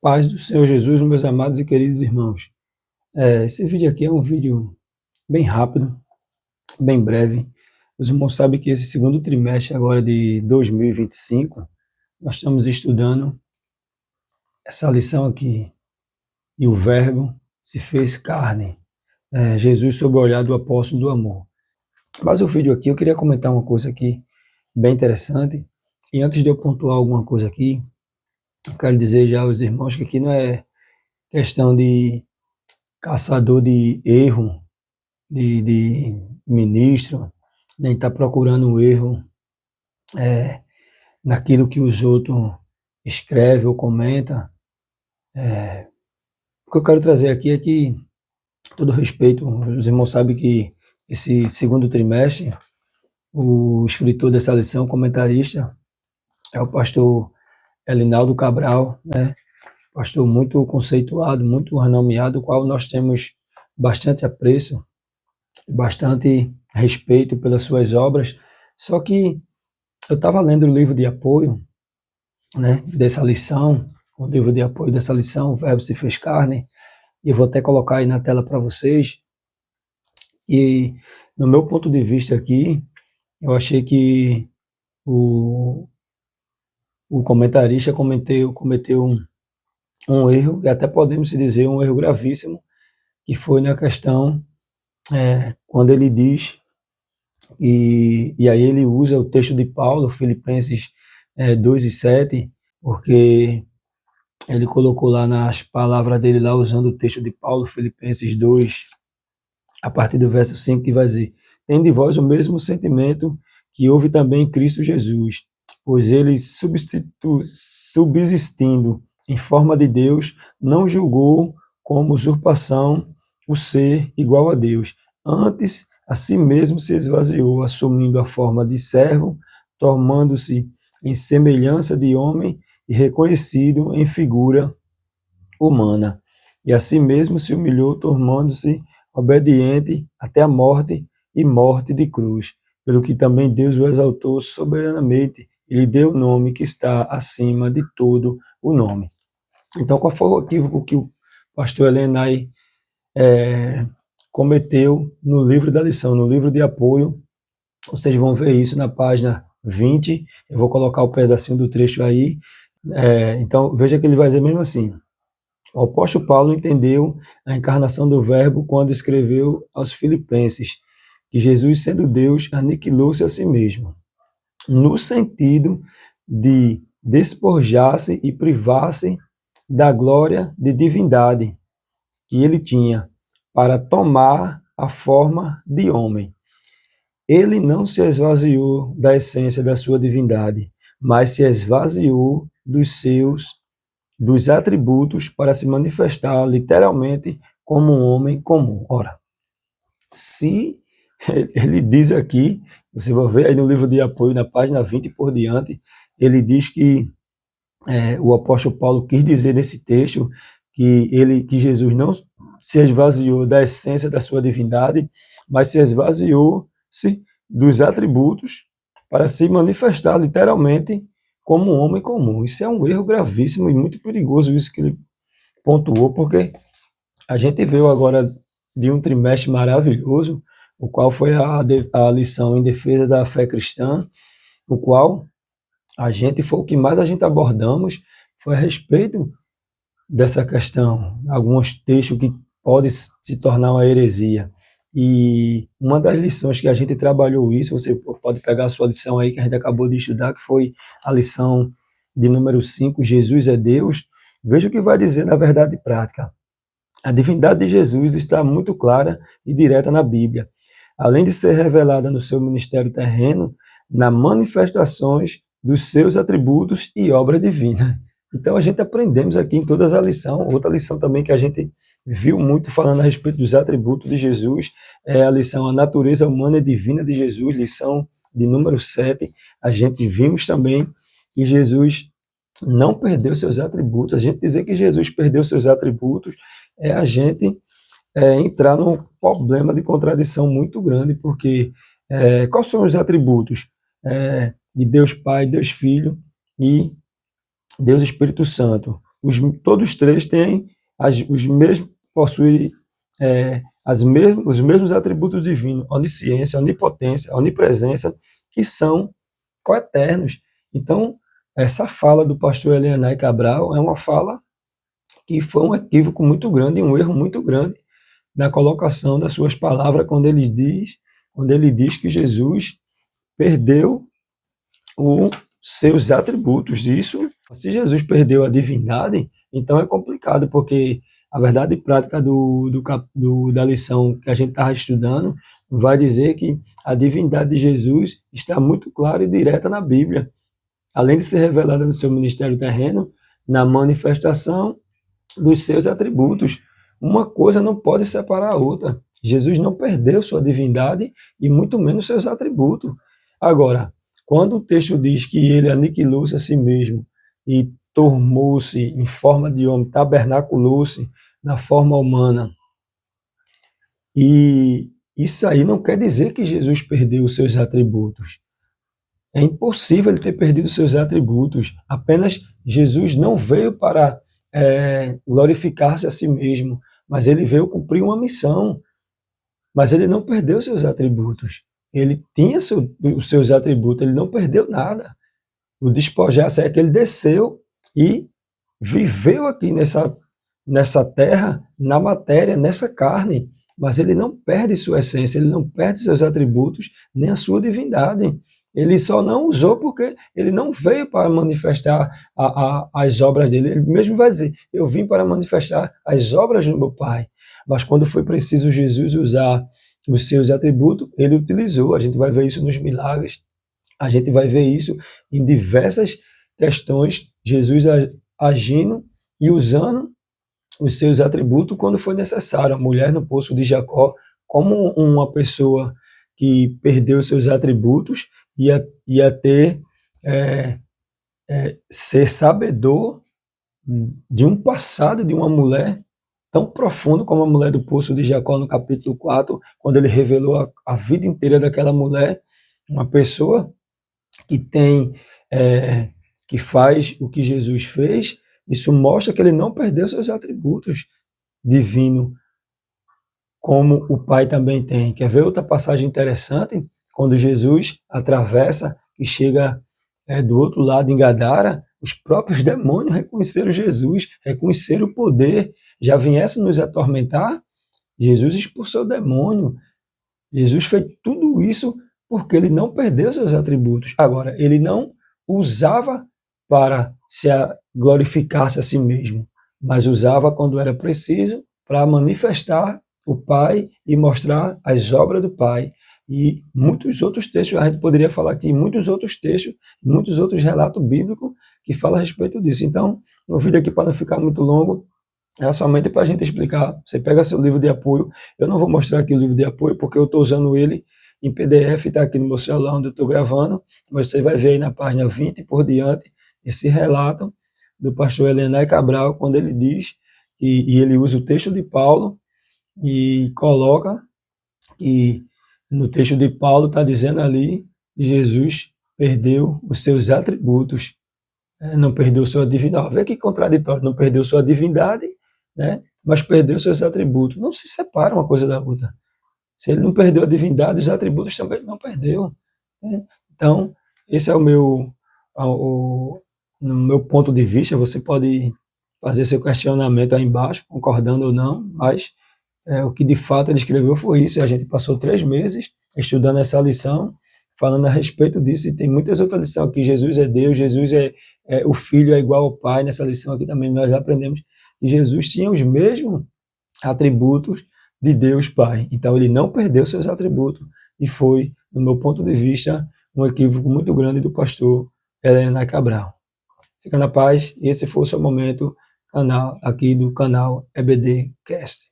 Paz do Senhor Jesus, meus amados e queridos irmãos. Esse vídeo aqui é um vídeo bem rápido, bem breve. Os irmãos sabem que esse segundo trimestre agora de 2025, nós estamos estudando essa lição aqui. E o Verbo se fez carne. Jesus sob o olhar do apóstolo do amor. Mas o vídeo aqui, eu queria comentar uma coisa aqui bem interessante. E antes de eu pontuar alguma coisa aqui, eu quero dizer já aos irmãos que aqui não é questão de caçador de erro, de ministro, nem está procurando um erro naquilo que os outros escrevem ou comentam. O que eu quero trazer aqui é que, com todo respeito, os irmãos sabem que esse segundo trimestre, o escritor dessa lição, comentarista, é o pastor Elinaldo Cabral, né? Pastor muito conceituado, muito renomeado, o qual nós temos bastante apreço, bastante respeito pelas suas obras. Só que eu estava lendo o livro de apoio, né, dessa lição, o livro de apoio dessa lição, o Verbo se fez carne, e eu vou até colocar aí na tela para vocês. E no meu ponto de vista aqui, eu achei que o comentarista cometeu um erro, e até podemos dizer um erro gravíssimo, que foi na questão, quando ele diz, e aí ele usa o texto de Paulo, Filipenses 2:7, porque ele colocou lá nas palavras dele, lá usando o texto de Paulo, Filipenses 2, a partir do verso 5, que vai dizer: "Tende vós o mesmo sentimento que houve também em Cristo Jesus, pois ele, subsistindo em forma de Deus, não julgou como usurpação o ser igual a Deus. Antes, a si mesmo se esvaziou, assumindo a forma de servo, tornando-se em semelhança de homem e reconhecido em figura humana. E a si mesmo se humilhou, tornando-se obediente até a morte e morte de cruz, pelo que também Deus o exaltou soberanamente e lhe deu o nome que está acima de todo o nome." Então, qual foi o equívoco que o pastor Elenay cometeu no livro da lição, no livro de apoio? Vocês vão ver isso na página 20, eu vou colocar o pedacinho do trecho aí. Então, veja que ele vai dizer mesmo assim: "O apóstolo Paulo entendeu a encarnação do Verbo quando escreveu aos Filipenses que Jesus, sendo Deus, aniquilou-se a si mesmo, no sentido de despojar-se e privar-se da glória de divindade que ele tinha, para tomar a forma de homem. Ele não se esvaziou da essência da sua divindade, mas se esvaziou dos atributos para se manifestar literalmente como um homem comum." Ora, se ele diz aqui, você vai ver aí no livro de apoio, na página 20 por diante, ele diz que o apóstolo Paulo quis dizer nesse texto que Jesus não se esvaziou da essência da sua divindade, mas se esvaziou-se dos atributos para se manifestar literalmente como um homem comum. Isso é um erro gravíssimo e muito perigoso, isso que ele pontuou, porque a gente veio agora de um trimestre maravilhoso, o qual foi a lição em defesa da fé cristã, o qual foi o que mais a gente abordamos, foi a respeito dessa questão, alguns textos que podem se tornar uma heresia. E uma das lições que a gente trabalhou isso, você pode pegar a sua lição aí que a gente acabou de estudar, que foi a lição de número 5, Jesus é Deus. Veja o que vai dizer na verdade prática. A divindade de Jesus está muito clara e direta na Bíblia, além de ser revelada no seu ministério terreno, nas manifestações dos seus atributos e obra divina. Então a gente aprendemos aqui em todas as lições. Outra lição também que a gente viu muito falando a respeito dos atributos de Jesus é a lição A Natureza Humana e Divina de Jesus, lição de número 7. A gente vimos também que Jesus não perdeu seus atributos. A gente dizer que Jesus perdeu seus atributos é a gente entrar num problema de contradição muito grande, porque quais são os atributos de Deus Pai, Deus Filho e Deus Espírito Santo? todos os três têm os mesmos, possuem os mesmos atributos divinos, onisciência, onipotência, onipresença, que são coeternos. Então, essa fala do pastor Elianai Cabral é uma fala que foi um equívoco muito grande, um erro muito grande na colocação das suas palavras quando ele diz que Jesus perdeu os seus atributos. Isso, se Jesus perdeu a divindade, então é complicado, porque a verdade prática da lição que a gente estava estudando vai dizer que a divindade de Jesus está muito clara e direta na Bíblia, além de ser revelada no seu ministério terreno, na manifestação dos seus atributos. Uma coisa não pode separar a outra. Jesus não perdeu sua divindade e muito menos seus atributos. Agora, quando o texto diz que ele aniquilou-se a si mesmo e tornou-se em forma de homem, tabernaculou-se na forma humana, e isso aí não quer dizer que Jesus perdeu os seus atributos. É impossível ele ter perdido seus atributos. Apenas Jesus não veio para glorificar-se a si mesmo, mas ele veio cumprir uma missão. Mas ele não perdeu seus atributos. Ele tinha os seus atributos, ele não perdeu nada. O despojar-se é que ele desceu e viveu aqui nessa terra, na matéria, nessa carne, mas ele não perde sua essência, ele não perde seus atributos, nem a sua divindade. Ele só não usou porque ele não veio para manifestar as obras dele. Ele mesmo vai dizer, eu vim para manifestar as obras do meu Pai. Mas quando foi preciso Jesus usar os seus atributos, ele utilizou. A gente vai ver isso nos milagres, a gente vai ver isso em diversas questões, Jesus agindo e usando os seus atributos quando foi necessário. A mulher no poço de Jacó, como uma pessoa que perdeu seus atributos, ia ter, ser sabedor de um passado de uma mulher tão profundo como a mulher do poço de Jacó no capítulo 4, quando ele revelou a vida inteira daquela mulher, uma pessoa que que faz o que Jesus fez. Isso mostra que ele não perdeu seus atributos divinos, como o Pai também tem. Quer ver outra passagem interessante? Quando Jesus atravessa e chega do outro lado em Gadara, os próprios demônios reconheceram Jesus, reconheceram o poder. Já viesse nos atormentar, Jesus expulsou o demônio. Jesus fez tudo isso porque ele não perdeu seus atributos. Agora, ele não usava para glorificar-se a si mesmo, mas usava quando era preciso para manifestar o Pai e mostrar as obras do Pai. E muitos outros textos, a gente poderia falar aqui, muitos outros textos, muitos outros relatos bíblicos que falam a respeito disso. Então, no vídeo aqui, para não ficar muito longo, é somente para a gente explicar. Você pega seu livro de apoio. Eu não vou mostrar aqui o livro de apoio, porque eu estou usando ele em PDF, está aqui no meu celular onde eu estou gravando, mas você vai ver aí na página 20 por diante, esse relato do pastor Elianai Cabral, quando ele diz, e ele usa o texto de Paulo, e coloca que no texto de Paulo está dizendo ali que Jesus perdeu os seus atributos, não perdeu sua divindade. Vê que contraditório, não perdeu sua divindade, né, mas perdeu seus atributos. Não se separa uma coisa da outra. Se ele não perdeu a divindade, os atributos também ele não perdeu. Né? Então, esse é no meu ponto de vista. Você pode fazer seu questionamento aí embaixo, concordando ou não, mas o que de fato ele escreveu foi isso. A gente passou 3 meses estudando essa lição, falando a respeito disso, e tem muitas outras lições aqui. Jesus é Deus, Jesus o Filho é igual ao Pai. Nessa lição aqui também nós aprendemos que Jesus tinha os mesmos atributos de Deus Pai. Então ele não perdeu seus atributos, e foi, no meu ponto de vista, um equívoco muito grande do pastor Elianai Cabral. Fica na paz, esse foi o seu momento aqui do canal EBD Cast.